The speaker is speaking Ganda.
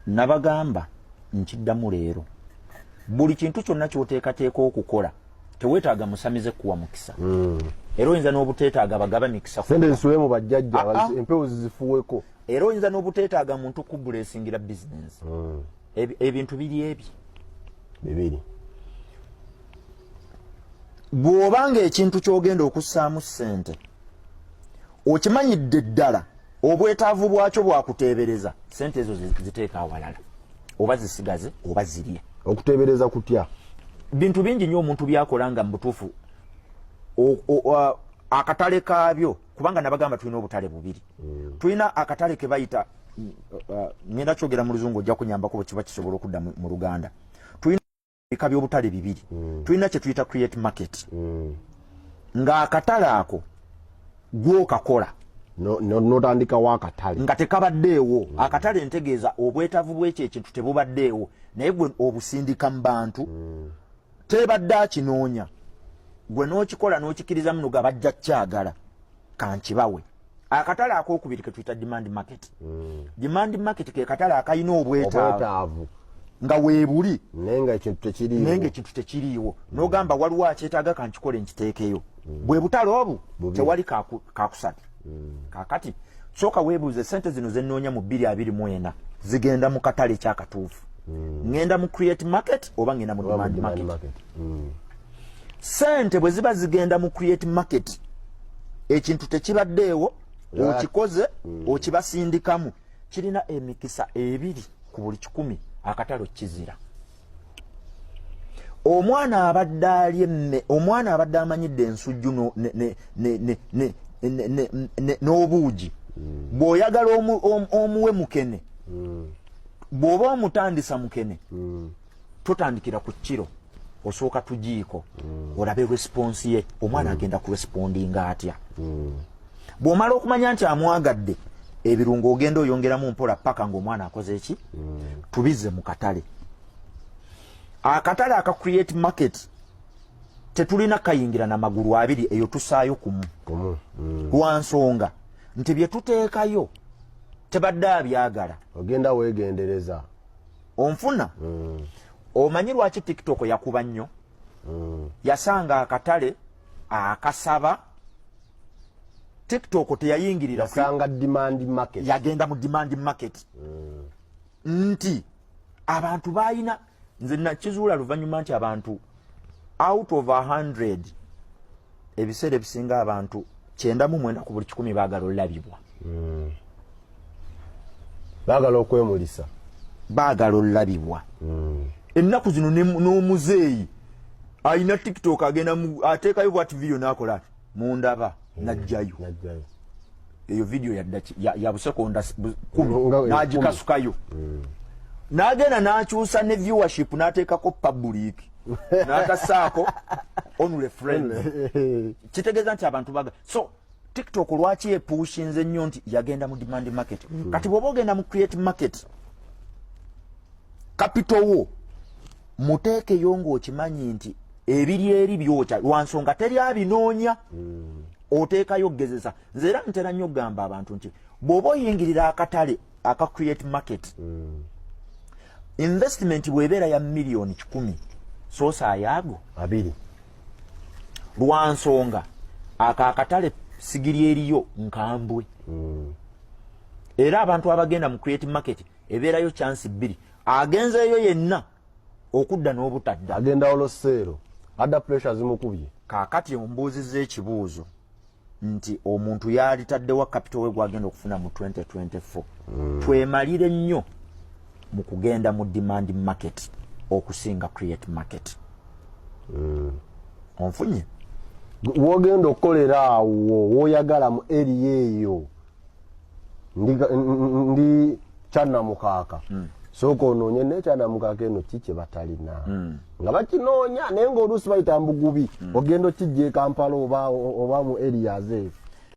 nabagamba nkiddamu leero buli kintu kyonna ky'oteekateeka okukola teweetaaga musamize kuwa mukisa era oyinza n'obuteetaaga bagaba mikisa sente zisuwe mu bajjajja empewo zizifuweko era oyinza n'obuteetaaga muntu kubuleesingira bizinensi ebintu biri ebyo bibiri bw'obanga ekintu ky'ogenda okussaamu ssente okimanyidde ddala obwetaavu bwakyo bwakuteebereza ssente ezo ziteeka awalala oba zisigaze oba zirye okuteebereza kutya bintu bingi nnyo omuntu byakola nga mu butuufu akatale kaabyo kubanga nabagamba tulina obutale bubiri tulina akatale ke bayita ngenda kyogera mu luzungu ojja kunyambako bwe kiba kisobola okudda mu Luganda tulina ebika by'obutale bibiri tulina kye tuyita create market ng'akatale ako gw'okakola notandikawo akatale nga tekabaddeewo akatale ntegeeza obwetaavu bw'ekyo ekintu tebubaddeewo naye gwe obusindika mu bantu tebadde akinoonya gwe n'okikola n'okikiriza muno ga bajja kyagala kankibawe akatale akokubiri ke tuyita demand market demand market ke katale akayina obwetaavu nga weebuli nenga ekintu tekiriiwo n'ogamba waliwo akyetaaga kankikole nkiteekeyo bwe butale obu tewali kakusatu kakati soka weebuuze sente zino zenoonya mu 2024 zigenda mu katale kyakatuufu ngenda mu create market oba ngenda mu demand market sente bwe ziba zigenda mu create market ekintu tekibaddeewo okikoze okibasindikamu kirina emikisa 2 ku buli 100 akatale kizira omwana abadde alye omwana abadde amanyidde ensujju n'obuugi bw'oyagala omuwe mukene bw'oba omutandisa mukene totandikira ku kiro osooka tugiiko olabe response ye omwana agenda ku respondinga atya bw'omala okumanya nti amwagadde ebirungo ogenda oyongeramu mpola paka ng'omwana akoze eki tubize mu katale akatale aka create market tetulina kayingira na magulu 2 eyo tusaayo kumu kwa nsonga nti bye tuteekayo tebadde abyagala ogenda weegendereza onfuna omanyi lwaki TikTok yakuba nnyo yasanga akatale akasaba TikTok teyayingirira yasanga demand market yagenda mu demand market nti abantu bayina nze nakizuula luvannyuma nti abantu out of 100 ebiseera ebisinga abantu 99 ku buli 100 baagala olabibwa baagala okwemulisa baagala olabibwa ennaku zino n'omuzeeyi ayina TikTok agenda ateekayo bwati video n'akola mundaba najjayo eyo video ya busekonda 10 n'agikasukayo n'agenda n'akyusa ne viewership n'ateekako public n'atasaako only friend kitegeeza nti abantu baga so TikTok lwaki epushinze nnyo nti yagenda mu demand market kati bw'oba ogenda mu create market capital wo muteekeyo ng'okimanyi nti ebiri eri byokya lwansonga teri abinoonya oteekayo gezesa nze era ntera nnyo okugamba abantu nti bw'oba oyingirira akatale aka create market investment bw'ebeera ya miliyoni 10 soosa ayaago 2 lwansonga akatale sigiri eriyo nkambwe era abantu abagenda mu create market ebeerayo chance 2 agenzeeyo yenna okudda n'obutadda agenda oloseero adda pressure zimukubye kaakati ombuuzizza ekibuuzo nti omuntu yalitaddewa capital we gwagenda okufuna mu 2024 twemalire nnyo mu kugenda mu demand market okusinga create market onfunye wogenda okukolera awo woyagala mu area eyo ndi kyannamukaaka sooka onoonye nekyannamukaaka eno kiki batalina nga bakinoonya naye ng'oluusi bayita mbugubi ogenda okijja e Kampala oba mu areas ezo